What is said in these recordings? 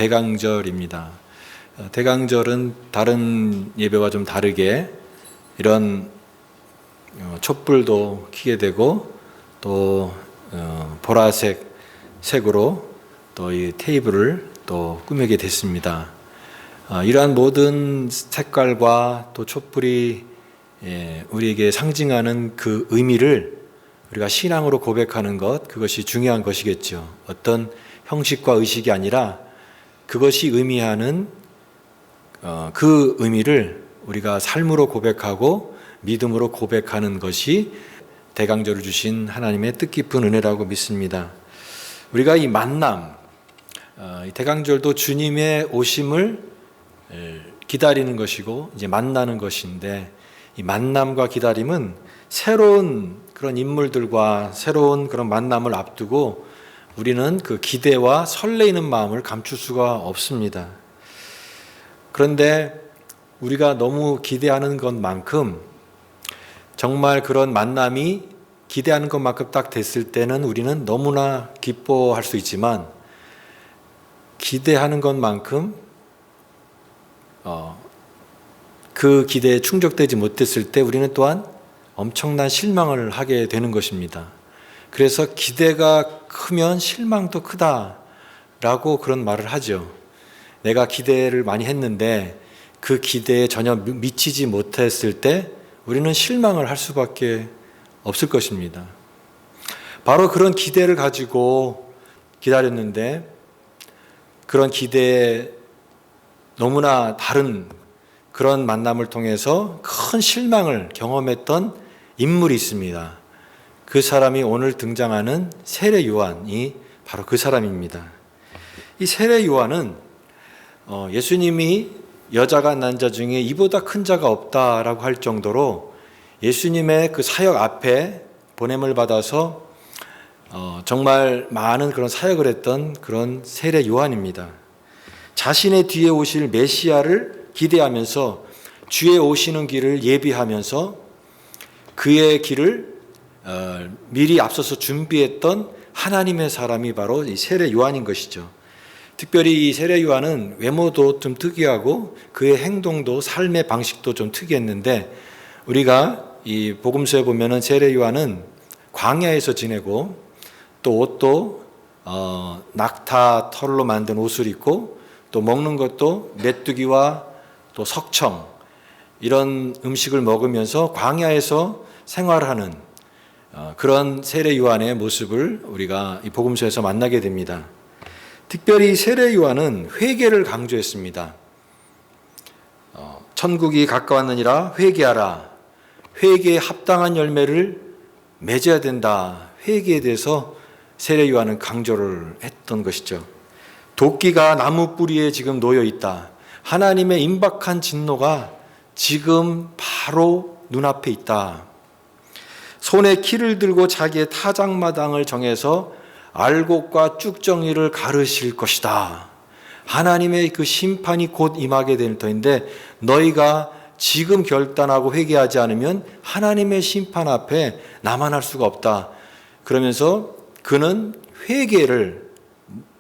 대강절입니다. 대강절은 다른 예배와 좀 다르게 이런 촛불도 켜게 되고 또 보라색 색으로 또 이 테이블을 또 꾸미게 됐습니다. 이러한 모든 색깔과 또 촛불이 우리에게 상징하는 그 의미를 우리가 신앙으로 고백하는 것, 그것이 중요한 것이겠죠. 어떤 형식과 의식이 아니라 그것이 의미하는 그 의미를 우리가 삶으로 고백하고 믿음으로 고백하는 것이 대강절을 주신 하나님의 뜻깊은 은혜라고 믿습니다. 우리가 이 만남, 이 대강절도 주님의 오심을 기다리는 것이고 이제 만나는 것인데, 이 만남과 기다림은 새로운 그런 인물들과 새로운 그런 만남을 앞두고 우리는 그 기대와 설레이는 마음을 감출 수가 없습니다. 그런데 우리가 너무 기대하는 것만큼 정말 그런 만남이 기대하는 것만큼 딱 됐을 때는 우리는 너무나 기뻐할 수 있지만, 기대하는 것만큼 그 기대에 충족되지 못했을 때 우리는 또한 엄청난 실망을 하게 되는 것입니다. 그래서 기대가 크면 실망도 크다라고 그런 말을 하죠. 내가 기대를 많이 했는데 그 기대에 전혀 미치지 못했을 때 우리는 실망을 할 수밖에 없을 것입니다. 바로 그런 기대를 가지고 기다렸는데 그런 기대에 너무나 다른 그런 만남을 통해서 큰 실망을 경험했던 인물이 있습니다. 그 사람이 오늘 등장하는 세례 요한이 바로 그 사람입니다. 이 세례 요한은 예수님이 여자가 난 자 중에 이보다 큰 자가 없다라고 할 정도로 예수님의 그 사역 앞에 보냄을 받아서 정말 많은 그런 사역을 했던 그런 세례 요한입니다. 자신의 뒤에 오실 메시아를 기대하면서 주의 오시는 길을 예비하면서 그의 길을 미리 앞서서 준비했던 하나님의 사람이 바로 이 세례 요한인 것이죠. 특별히 이 세례 요한은 외모도 좀 특이하고 그의 행동도 삶의 방식도 좀 특이했는데, 우리가 이 복음서에 보면은 세례 요한은 광야에서 지내고 또 옷도 낙타 털로 만든 옷을 입고 또 먹는 것도 메뚜기와 또 석청 이런 음식을 먹으면서 광야에서 생활하는 그런 세례 요한의 모습을 우리가 이 복음서에서 만나게 됩니다. 특별히 세례 요한은 회개를 강조했습니다. 천국이 가까웠느니라 회개하라. 회개에 합당한 열매를 맺어야 된다. 회개에 대해서 세례 요한은 강조를 했던 것이죠. 도끼가 나무 뿌리에 지금 놓여 있다. 하나님의 임박한 진노가 지금 바로 눈앞에 있다. 손에 키를 들고 자기의 타작마당을 정해서 알곡과 쭉정이를 가르실 것이다. 하나님의 그 심판이 곧 임하게 될 터인데 너희가 지금 결단하고 회개하지 않으면 하나님의 심판 앞에 나만할 수가 없다. 그러면서 그는 회개를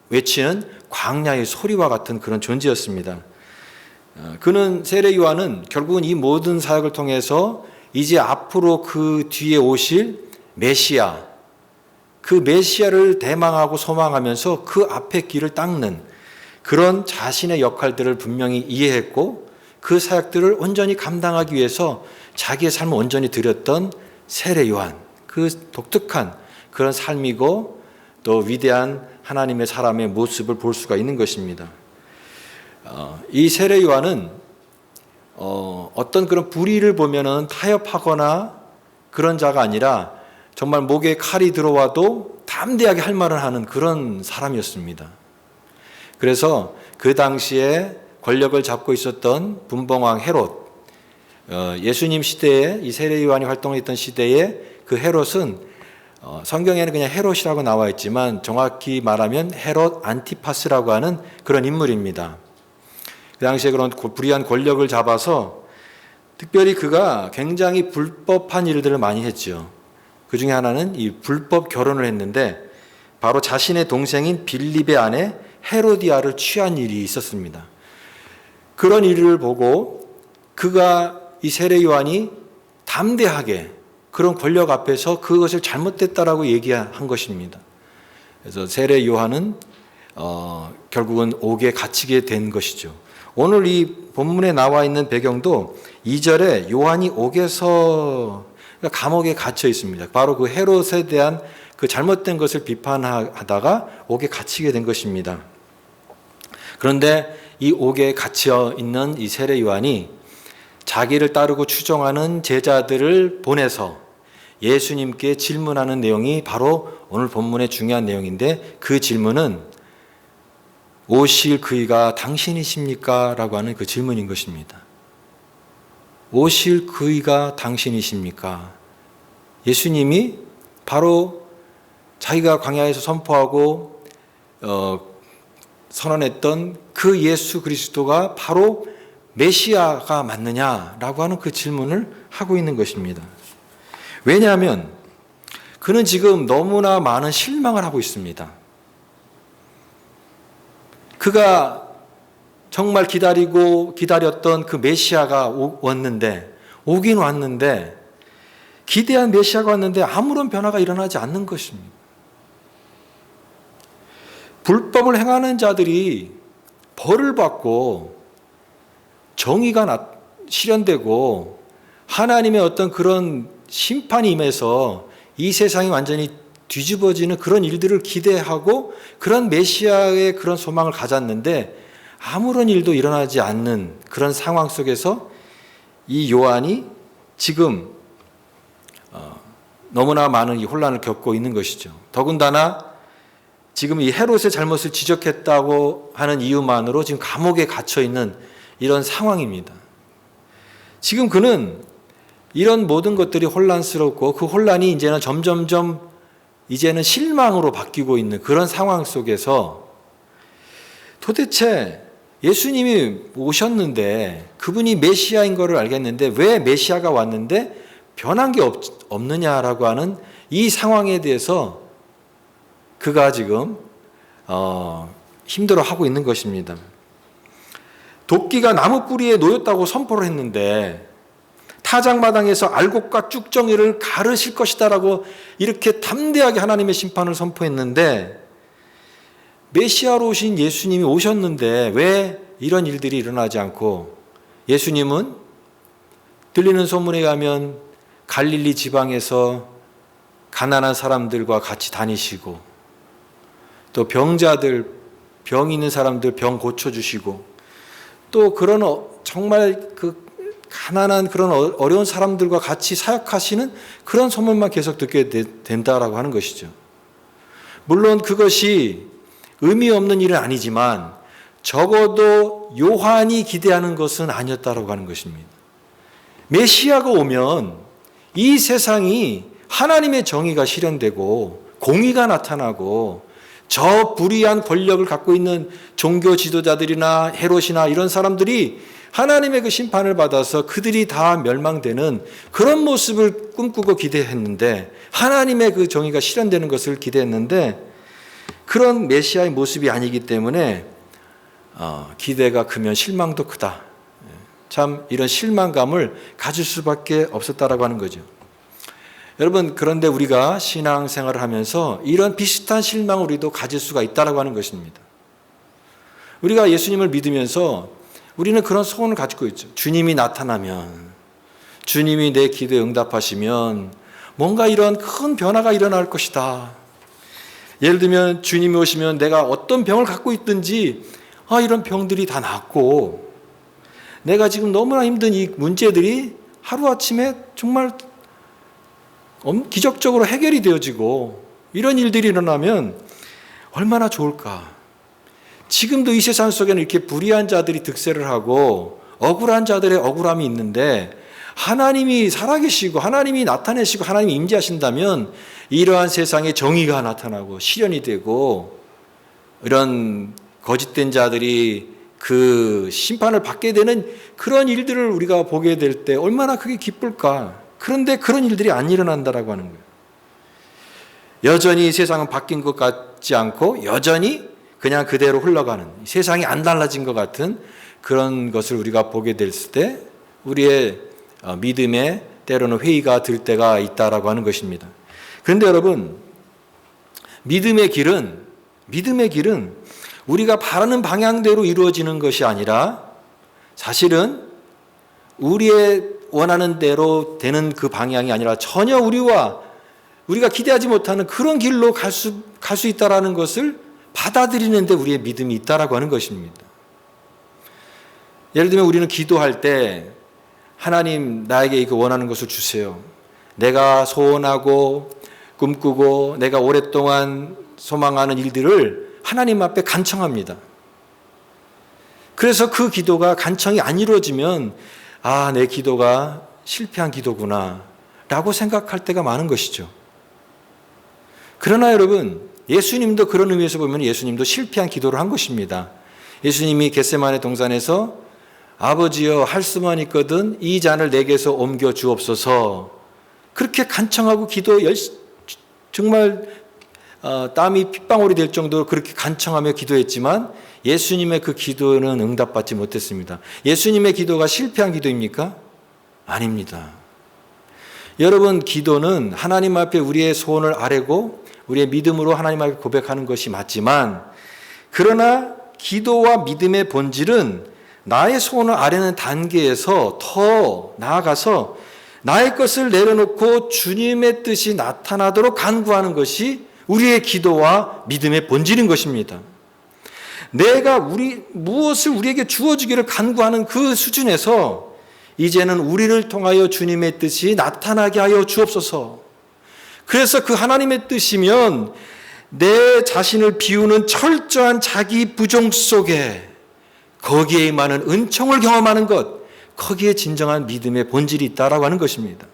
외치는 광야의 소리와 같은 그런 존재였습니다. 그는 세례 요한은 결국은 이 모든 사역을 통해서 이제 앞으로 그 뒤에 오실 메시아, 그 메시아를 대망하고 소망하면서 그 앞에 길을 닦는 그런 자신의 역할들을 분명히 이해했고 그 사역들을 온전히 감당하기 위해서 자기의 삶을 온전히 드렸던 세례 요한, 그 독특한 그런 삶이고 또 위대한 하나님의 사람의 모습을 볼 수가 있는 것입니다. 이 세례 요한은 어떤 그런 불의를 보면은 타협하거나 그런 자가 아니라 정말 목에 칼이 들어와도 담대하게 할 말을 하는 그런 사람이었습니다. 그래서 그 당시에 권력을 잡고 있었던 분봉왕 헤롯, 예수님 시대에 이 세례 요한이 활동했던 시대에 그 헤롯은 성경에는 그냥 헤롯이라고 나와 있지만 정확히 말하면 헤롯 안티파스라고 하는 그런 인물입니다. 그 당시에 그런 불의한 권력을 잡아서 특별히 그가 굉장히 불법한 일들을 많이 했죠. 그 중에 하나는 이 불법 결혼을 했는데 바로 자신의 동생인 빌립의 아내 헤로디아를 취한 일이 있었습니다. 그런 일을 보고 이 세례 요한이 담대하게 그런 권력 앞에서 그것을 잘못됐다라고 얘기한 것입니다. 그래서 세례 요한은 결국은 옥에 갇히게 된 것이죠. 오늘 이 본문에 나와 있는 배경도 2절에 요한이 옥에서 감옥에 갇혀 있습니다. 바로 그 헤롯에 대한 그 잘못된 것을 비판하다가 옥에 갇히게 된 것입니다. 그런데 이 옥에 갇혀 있는 이 세례 요한이 자기를 따르고 추종하는 제자들을 보내서 예수님께 질문하는 내용이 바로 오늘 본문의 중요한 내용인데, 그 질문은 오실 그이가 당신이십니까? 라고 하는 그 질문인 것입니다. 오실 그이가 당신이십니까? 예수님이 바로 자기가 광야에서 선포하고 선언했던 그 예수 그리스도가 바로 메시아가 맞느냐라고 하는 그 질문을 하고 있는 것입니다. 왜냐하면 그는 지금 너무나 많은 실망을 하고 있습니다. 그가 정말 기다렸던 그 메시아가 오긴 왔는데, 기대한 메시아가 왔는데 아무런 변화가 일어나지 않는 것입니다. 불법을 행하는 자들이 벌을 받고 정의가 실현되고 하나님의 어떤 그런 심판이 임해서 이 세상이 완전히 뒤집어지는 그런 일들을 기대하고 그런 메시아의 그런 소망을 가졌는데 아무런 일도 일어나지 않는 그런 상황 속에서 이 요한이 지금 너무나 많은 이 혼란을 겪고 있는 것이죠. 더군다나 지금 이 헤롯의 잘못을 지적했다고 하는 이유만으로 지금 감옥에 갇혀 있는 이런 상황입니다. 지금 그는 이런 모든 것들이 혼란스럽고 그 혼란이 이제는 점점점 이제는 실망으로 바뀌고 있는 그런 상황 속에서 도대체 예수님이 오셨는데 그분이 메시아인 것을 알겠는데 왜 메시아가 왔는데 변한 게 없느냐라고 하는 이 상황에 대해서 그가 지금 힘들어하고 있는 것입니다. 도끼가 나무 뿌리에 놓였다고 선포를 했는데 타작마당에서 알곡과 쭉정이를 가르실 것이다라고 이렇게 담대하게 하나님의 심판을 선포했는데, 메시아로 오신 예수님이 오셨는데 왜 이런 일들이 일어나지 않고, 예수님은 들리는 소문에 의하면 갈릴리 지방에서 가난한 사람들과 같이 다니시고 또 병자들, 병 있는 사람들 병 고쳐주시고 또 그런 정말 그 가난한 그런 어려운 사람들과 같이 사역하시는 그런 소문만 계속 듣게 된다라고 하는 것이죠. 물론 그것이 의미 없는 일은 아니지만 적어도 요한이 기대하는 것은 아니었다라고 하는 것입니다. 메시아가 오면 이 세상이 하나님의 정의가 실현되고 공의가 나타나고 저 불의한 권력을 갖고 있는 종교 지도자들이나 헤롯이나 이런 사람들이 하나님의 그 심판을 받아서 그들이 다 멸망되는 그런 모습을 꿈꾸고 기대했는데, 하나님의 그 정의가 실현되는 것을 기대했는데 그런 메시아의 모습이 아니기 때문에 기대가 크면 실망도 크다. 참 이런 실망감을 가질 수밖에 없었다라고 하는 거죠. 여러분, 그런데 우리가 신앙생활을 하면서 이런 비슷한 실망을 우리도 가질 수가 있다라고 하는 것입니다. 우리가 예수님을 믿으면서 우리는 그런 소원을 가지고 있죠. 주님이 나타나면, 주님이 내 기도에 응답하시면 뭔가 이런 큰 변화가 일어날 것이다. 예를 들면 주님이 오시면 내가 어떤 병을 갖고 있든지 이런 병들이 다 낫고, 내가 지금 너무나 힘든 이 문제들이 하루아침에 정말 기적적으로 해결이 되어지고 이런 일들이 일어나면 얼마나 좋을까. 지금도 이 세상 속에는 이렇게 불의한 자들이 득세를 하고 억울한 자들의 억울함이 있는데, 하나님이 살아계시고 하나님이 나타내시고 하나님이 임재하신다면 이러한 세상에 정의가 나타나고 실현이 되고 이런 거짓된 자들이 그 심판을 받게 되는 그런 일들을 우리가 보게 될 때 얼마나 그게 기쁠까. 그런데 그런 일들이 안 일어난다라고 하는 거예요. 여전히 세상은 바뀐 것 같지 않고 여전히 그냥 그대로 흘러가는, 세상이 안 달라진 것 같은 그런 것을 우리가 보게 됐을 때 우리의 믿음에 때로는 회의가 들 때가 있다라고 하는 것입니다. 그런데 여러분, 믿음의 길은 우리가 바라는 방향대로 이루어지는 것이 아니라 사실은 우리의 원하는 대로 되는 그 방향이 아니라 전혀 우리가 기대하지 못하는 그런 길로 갈 수 있다라는 것을 받아들이는데 우리의 믿음이 있다라고 하는 것입니다. 예를 들면 우리는 기도할 때 하나님, 나에게 이거 원하는 것을 주세요. 내가 소원하고 꿈꾸고 내가 오랫동안 소망하는 일들을 하나님 앞에 간청합니다. 그래서 그 기도가 간청이 안 이루어지면 내 기도가 실패한 기도구나 라고 생각할 때가 많은 것이죠. 그러나 여러분, 예수님도 그런 의미에서 보면 예수님도 실패한 기도를 한 것입니다. 예수님이 겟세마네 동산에서 아버지여, 할 수만 있거든 이 잔을 내게서 옮겨 주옵소서, 그렇게 간청하고 정말 땀이 핏방울이 될 정도로 그렇게 간청하며 기도했지만 예수님의 그 기도는 응답받지 못했습니다. 예수님의 기도가 실패한 기도입니까? 아닙니다. 여러분, 기도는 하나님 앞에 우리의 소원을 아뢰고 우리의 믿음으로 하나님 앞에 고백하는 것이 맞지만, 그러나 기도와 믿음의 본질은 나의 소원을 아뢰는 단계에서 더 나아가서 나의 것을 내려놓고 주님의 뜻이 나타나도록 간구하는 것이 우리의 기도와 믿음의 본질인 것입니다. 내가 무엇을 우리에게 주어주기를 간구하는 그 수준에서 이제는 우리를 통하여 주님의 뜻이 나타나게 하여 주옵소서. 그래서 그 하나님의 뜻이면 내 자신을 비우는 철저한 자기 부정 속에 거기에 임하는 은총을 경험하는 것, 거기에 진정한 믿음의 본질이 있다라고 하는 것입니다.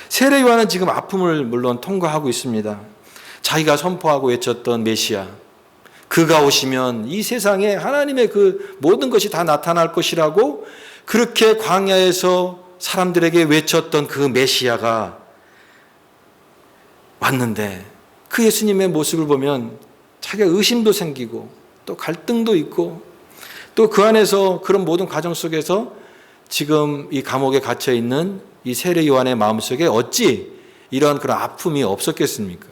세례 요한은 지금 아픔을 물론 통과하고 있습니다. 자기가 선포하고 외쳤던 메시아, 그가 오시면 이 세상에 하나님의 그 모든 것이 다 나타날 것이라고 그렇게 광야에서 사람들에게 외쳤던 그 메시아가 왔는데, 그 예수님의 모습을 보면 자기가 의심도 생기고 또 갈등도 있고 또 그 안에서 그런 모든 과정 속에서 지금 이 감옥에 갇혀 있는 이 세례 요한의 마음속에 어찌 이런 그런 아픔이 없었겠습니까?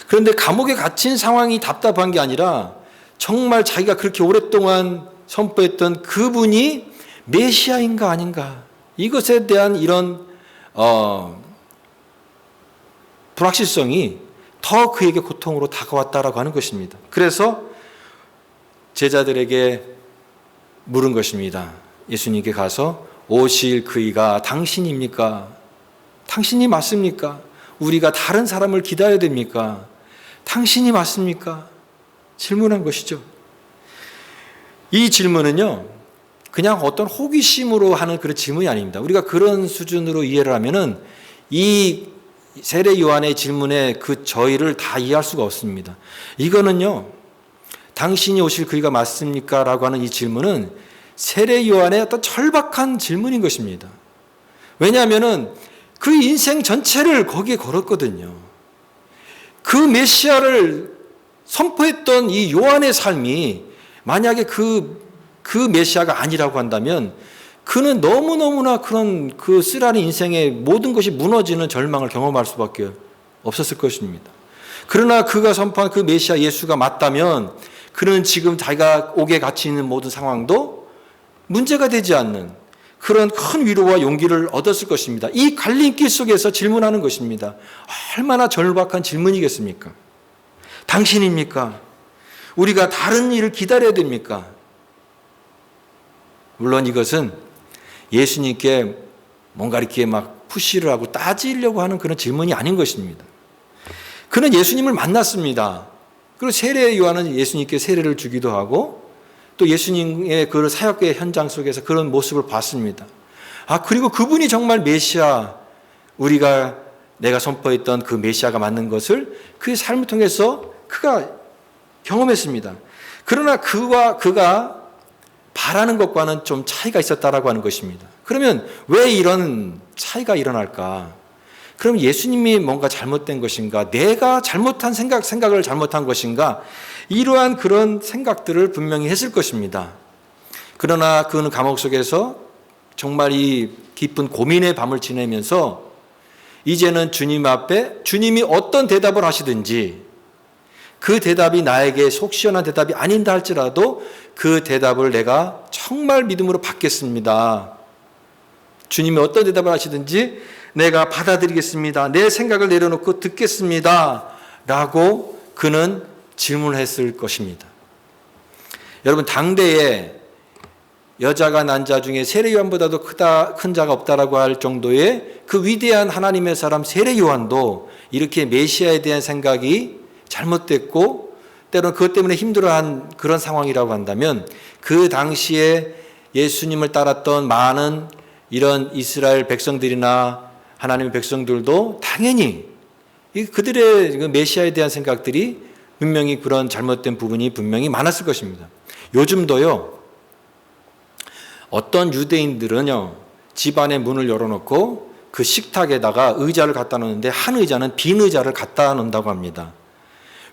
그런데 감옥에 갇힌 상황이 답답한 게 아니라 정말 자기가 그렇게 오랫동안 선포했던 그분이 메시아인가 아닌가, 이것에 대한 이런 불확실성이 더 그에게 고통으로 다가왔다라고 하는 것입니다. 그래서 제자들에게 물은 것입니다. 예수님께 가서 오실 그이가 당신입니까? 당신이 맞습니까? 우리가 다른 사람을 기다려야 됩니까? 당신이 맞습니까? 질문한 것이죠. 이 질문은요, 그냥 어떤 호기심으로 하는 그런 질문이 아닙니다. 우리가 그런 수준으로 이해를 하면은 이 세례 요한의 질문에 그 저희를 다 이해할 수가 없습니다. 이거는요, 당신이 오실 그이가 맞습니까? 라고 하는 이 질문은 세례 요한의 어떤 절박한 질문인 것입니다. 왜냐하면은 그 인생 전체를 거기에 걸었거든요. 그 메시아를 선포했던 이 요한의 삶이 만약에 그 메시아가 아니라고 한다면 그는 너무너무나 그런 그 쓰라린 인생의 모든 것이 무너지는 절망을 경험할 수밖에 없었을 것입니다. 그러나 그가 선포한 그 메시아 예수가 맞다면 그는 지금 자기가 옥에 갇혀 있는 모든 상황도 문제가 되지 않는 그런 큰 위로와 용기를 얻었을 것입니다. 이 갈림길 속에서 질문하는 것입니다. 얼마나 절박한 질문이겠습니까? 당신입니까? 우리가 다른 일을 기다려야 됩니까? 물론 이것은 예수님께 뭔가 이렇게 막 푸시를 하고 따지려고 하는 그런 질문이 아닌 것입니다. 그는 예수님을 만났습니다. 그리고 세례 요한은 예수님께 세례를 주기도 하고 또 예수님의 그 사역의 현장 속에서 그런 모습을 봤습니다. 그리고 그분이 정말 메시아, 내가 선포했던 그 메시아가 맞는 것을 그의 삶을 통해서 그가 경험했습니다. 그러나 그가 바라는 것과는 좀 차이가 있었다라고 하는 것입니다. 그러면 왜 이런 차이가 일어날까? 그럼 예수님이 뭔가 잘못된 것인가? 내가 잘못한 생각을 잘못한 것인가? 이러한 그런 생각들을 분명히 했을 것입니다. 그러나 그는 감옥 속에서 정말 이 깊은 고민의 밤을 지내면서 이제는 주님 앞에 주님이 어떤 대답을 하시든지 그 대답이 나에게 속 시원한 대답이 아닌다 할지라도 그 대답을 내가 정말 믿음으로 받겠습니다. 주님이 어떤 대답을 하시든지 내가 받아들이겠습니다. 내 생각을 내려놓고 듣겠습니다. 라고 그는 질문했을 것입니다. 여러분, 당대에 여자가 난 자 중에 세례요한보다도 큰 자가 없다라고 할 정도의 그 위대한 하나님의 사람 세례요한도 이렇게 메시아에 대한 생각이 잘못됐고 때로는 그것 때문에 힘들어한 그런 상황이라고 한다면 그 당시에 예수님을 따랐던 많은 이런 이스라엘 백성들이나 하나님의 백성들도 당연히 그들의 메시아에 대한 생각들이 분명히 그런 잘못된 부분이 분명히 많았을 것입니다. 요즘도요, 어떤 유대인들은요, 집안의 문을 열어놓고 그 식탁에다가 의자를 갖다 놓는데 한 의자는 빈 의자를 갖다 놓는다고 합니다.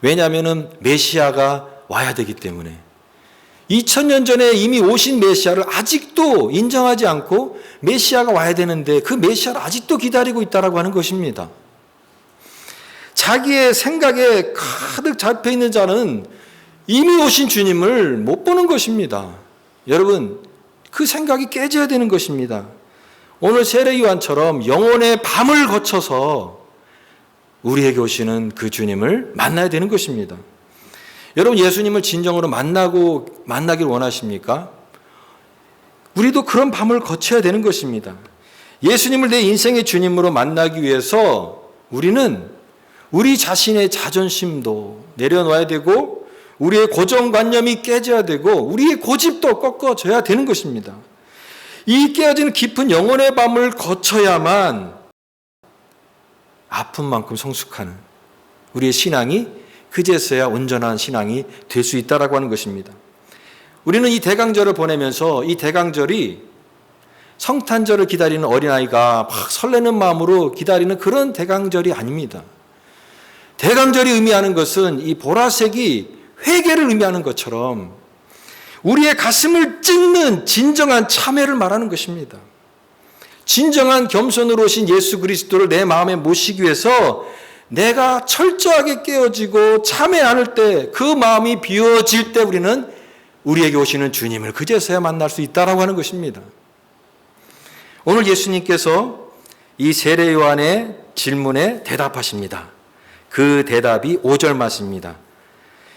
왜냐하면 메시아가 와야 되기 때문에. 2000년 전에 이미 오신 메시아를 아직도 인정하지 않고 메시아가 와야 되는데 그 메시아를 아직도 기다리고 있다라고 하는 것입니다. 자기의 생각에 가득 잡혀있는 자는 이미 오신 주님을 못 보는 것입니다. 여러분, 그 생각이 깨져야 되는 것입니다. 오늘 세례요한처럼 영혼의 밤을 거쳐서 우리에게 오시는 그 주님을 만나야 되는 것입니다. 여러분, 예수님을 진정으로 만나길 원하십니까? 우리도 그런 밤을 거쳐야 되는 것입니다. 예수님을 내 인생의 주님으로 만나기 위해서 우리는 우리 자신의 자존심도 내려놔야 되고 우리의 고정관념이 깨져야 되고 우리의 고집도 꺾어져야 되는 것입니다. 이 깨어지는 깊은 영혼의 밤을 거쳐야만 아픈 만큼 성숙하는 우리의 신앙이 그제서야 온전한 신앙이 될 수 있다라고 하는 것입니다. 우리는 이 대강절을 보내면서 이 대강절이 성탄절을 기다리는 어린아이가 막 설레는 마음으로 기다리는 그런 대강절이 아닙니다. 대강절이 의미하는 것은 이 보라색이 회개를 의미하는 것처럼 우리의 가슴을 찢는 진정한 참회를 말하는 것입니다. 진정한 겸손으로 오신 예수 그리스도를 내 마음에 모시기 위해서 내가 철저하게 깨어지고 참회 않을 때 그 마음이 비워질 때 우리는 우리에게 오시는 주님을 그제서야 만날 수 있다라고 하는 것입니다. 오늘 예수님께서 이 세례 요한의 질문에 대답하십니다. 그 대답이 5절 말씀입니다.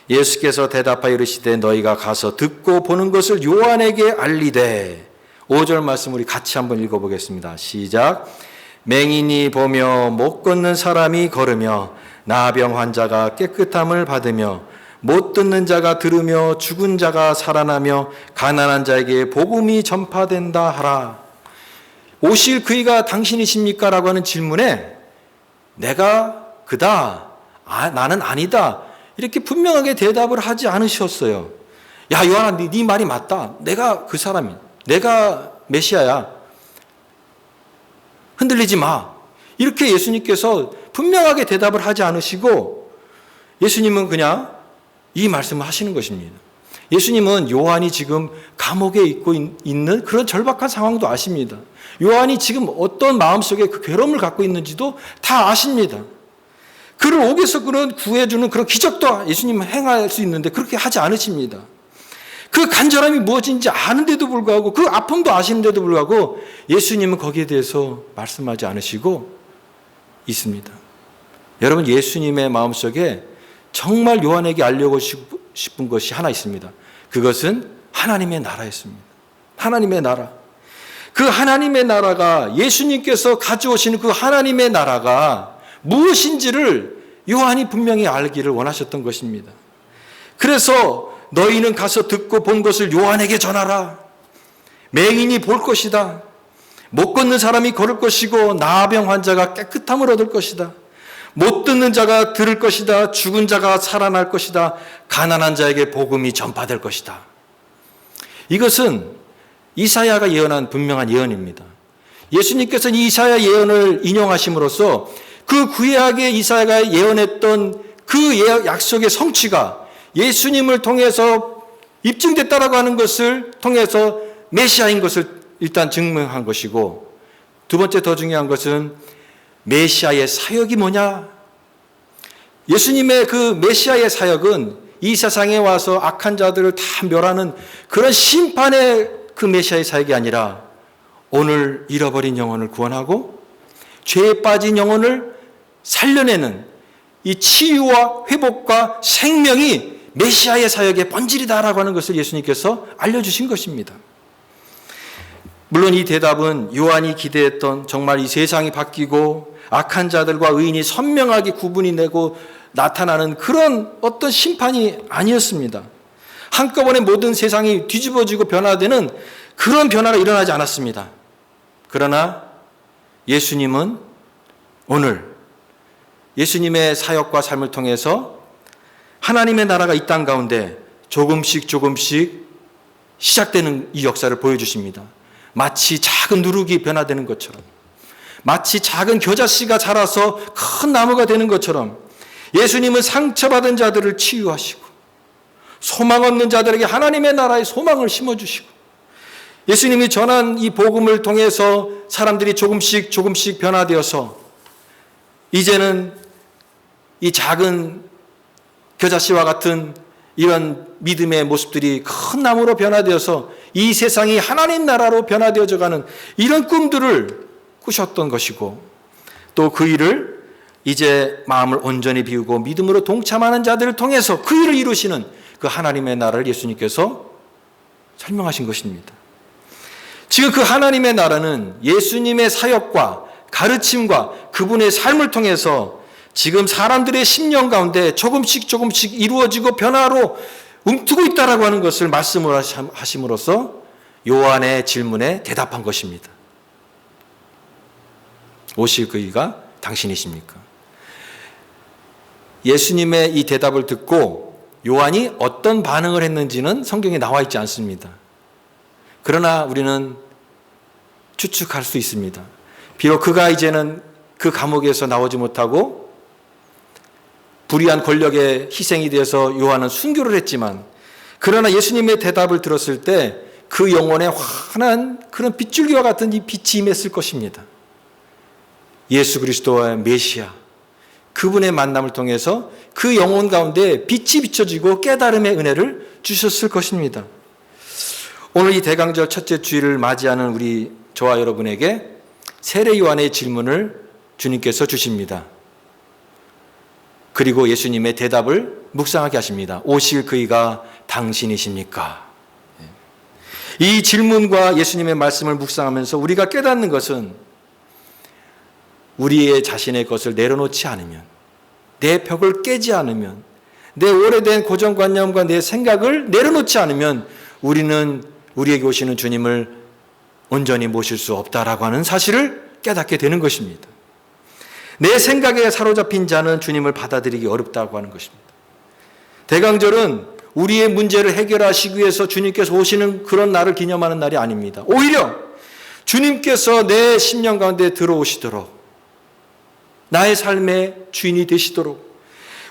예수께서 대답하여 이르시되 너희가 가서 듣고 보는 것을 요한에게 알리되 5절 말씀 우리 같이 한번 읽어보겠습니다. 시작. 맹인이 보며 못 걷는 사람이 걸으며 나병 환자가 깨끗함을 받으며 못 듣는 자가 들으며 죽은 자가 살아나며 가난한 자에게 복음이 전파된다 하라. 오실 그이가 당신이십니까? 라고 하는 질문에 내가 그다, 나는 아니다, 이렇게 분명하게 대답을 하지 않으셨어요. 야 요한아, 네 말이 맞다. 내가 그 사람이, 내가 메시아야. 흔들리지 마. 이렇게 예수님께서 분명하게 대답을 하지 않으시고 예수님은 그냥 이 말씀을 하시는 것입니다. 예수님은 요한이 지금 감옥에 있고 있는 그런 절박한 상황도 아십니다. 요한이 지금 어떤 마음속에 그 괴로움을 갖고 있는지도 다 아십니다. 그를 옥에서 그런 구해주는 그런 기적도 예수님은 행할 수 있는데 그렇게 하지 않으십니다. 그 간절함이 무엇인지 아는데도 불구하고 그 아픔도 아시는데도 불구하고 예수님은 거기에 대해서 말씀하지 않으시고 있습니다. 여러분, 예수님의 마음속에 정말 요한에게 알려고 싶은 것이 하나 있습니다. 그것은 하나님의 나라였습니다. 하나님의 나라. 그 하나님의 나라가, 예수님께서 가져오시는 그 하나님의 나라가 무엇인지를 요한이 분명히 알기를 원하셨던 것입니다. 그래서 너희는 가서 듣고 본 것을 요한에게 전하라. 맹인이 볼 것이다. 못 걷는 사람이 걸을 것이고 나병 환자가 깨끗함을 얻을 것이다. 못 듣는 자가 들을 것이다. 죽은 자가 살아날 것이다. 가난한 자에게 복음이 전파될 것이다. 이것은 이사야가 예언한 분명한 예언입니다. 예수님께서 이사야 예언을 인용하심으로써 그 구약의 이사야가 예언했던 그 약속의 성취가 예수님을 통해서 입증됐다라고 하는 것을 통해서 메시아인 것을 일단 증명한 것이고, 두 번째 더 중요한 것은 메시아의 사역이 뭐냐? 예수님의 그 메시아의 사역은 이 세상에 와서 악한 자들을 다 멸하는 그런 심판의 그 메시아의 사역이 아니라 오늘 잃어버린 영혼을 구원하고 죄에 빠진 영혼을 살려내는 이 치유와 회복과 생명이 메시아의 사역의 본질이다라고 하는 것을 예수님께서 알려주신 것입니다. 물론 이 대답은 요한이 기대했던 정말 이 세상이 바뀌고 악한 자들과 의인이 선명하게 구분이 되고 나타나는 그런 어떤 심판이 아니었습니다. 한꺼번에 모든 세상이 뒤집어지고 변화되는 그런 변화가 일어나지 않았습니다. 그러나 예수님은 오늘 예수님의 사역과 삶을 통해서 하나님의 나라가 이 땅 가운데 조금씩 시작되는 이 역사를 보여주십니다. 마치 작은 누룩이 변화되는 것처럼, 마치 작은 겨자씨가 자라서 큰 나무가 되는 것처럼 예수님은 상처받은 자들을 치유하시고 소망 없는 자들에게 하나님의 나라의 소망을 심어주시고, 예수님이 전한 이 복음을 통해서 사람들이 조금씩 변화되어서 이제는 이 작은 겨자씨와 같은 이런 믿음의 모습들이 큰 나무로 변화되어서 이 세상이 하나님 나라로 변화되어져가는 이런 꿈들을 꾸셨던 것이고, 또 그 일을 이제 마음을 온전히 비우고 믿음으로 동참하는 자들을 통해서 그 일을 이루시는 그 하나님의 나라를 예수님께서 설명하신 것입니다. 지금 그 하나님의 나라는 예수님의 사역과 가르침과 그분의 삶을 통해서 지금 사람들의 심령 가운데 조금씩 이루어지고 변화로 움트고 있다라고 하는 것을 말씀을 하심으로써 요한의 질문에 대답한 것입니다. 오실 그이가 당신이십니까? 예수님의 이 대답을 듣고 요한이 어떤 반응을 했는지는 성경에 나와 있지 않습니다. 그러나 우리는 추측할 수 있습니다. 비록 그가 이제는 그 감옥에서 나오지 못하고 불의한 권력의 희생이 되어서 요한은 순교를 했지만, 그러나 예수님의 대답을 들었을 때 그 영혼에 환한 그런 빗줄기와 같은 이 빛이 임했을 것입니다. 예수 그리스도와의 메시아, 그분의 만남을 통해서 그 영혼 가운데 빛이 비춰지고 깨달음의 은혜를 주셨을 것입니다. 오늘 이 대강절 첫째 주일을 맞이하는 저와 여러분에게 세례 요한의 질문을 주님께서 주십니다. 그리고 예수님의 대답을 묵상하게 하십니다. 오실 그이가 당신이십니까? 이 질문과 예수님의 말씀을 묵상하면서 우리가 깨닫는 것은 우리의 자신의 것을 내려놓지 않으면, 내 벽을 깨지 않으면, 내 오래된 고정관념과 내 생각을 내려놓지 않으면 우리는 우리에게 오시는 주님을 온전히 모실 수 없다라고 하는 사실을 깨닫게 되는 것입니다. 내 생각에 사로잡힌 자는 주님을 받아들이기 어렵다고 하는 것입니다. 대강절은 우리의 문제를 해결하시기 위해서 주님께서 오시는 그런 날을 기념하는 날이 아닙니다. 오히려 주님께서 내 심령 가운데 들어오시도록, 나의 삶의 주인이 되시도록,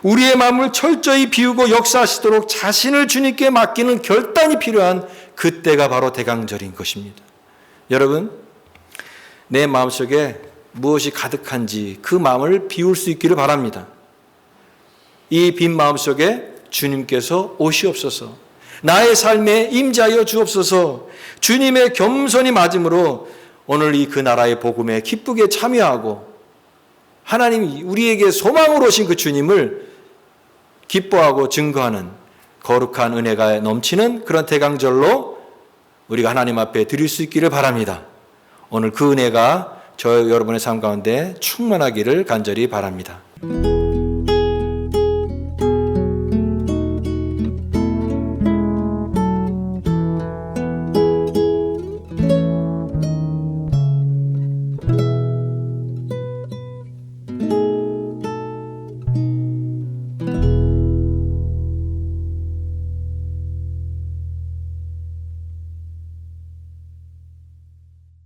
우리의 마음을 철저히 비우고 역사하시도록 자신을 주님께 맡기는 결단이 필요한 그때가 바로 대강절인 것입니다. 여러분, 내 마음속에 무엇이 가득한지 그 마음을 비울 수 있기를 바랍니다. 이 빈 마음속에 주님께서 오시옵소서, 나의 삶에 임재하여 주옵소서, 주님의 겸손히 맞음으로 오늘 이 그 나라의 복음에 기쁘게 참여하고 하나님이 우리에게 소망으로 오신 그 주님을 기뻐하고 증거하는 거룩한 은혜가 넘치는 그런 대강절로 우리가 하나님 앞에 드릴 수 있기를 바랍니다. 오늘 그 은혜가 저 여러분의 삶 가운데 충만하기를 간절히 바랍니다.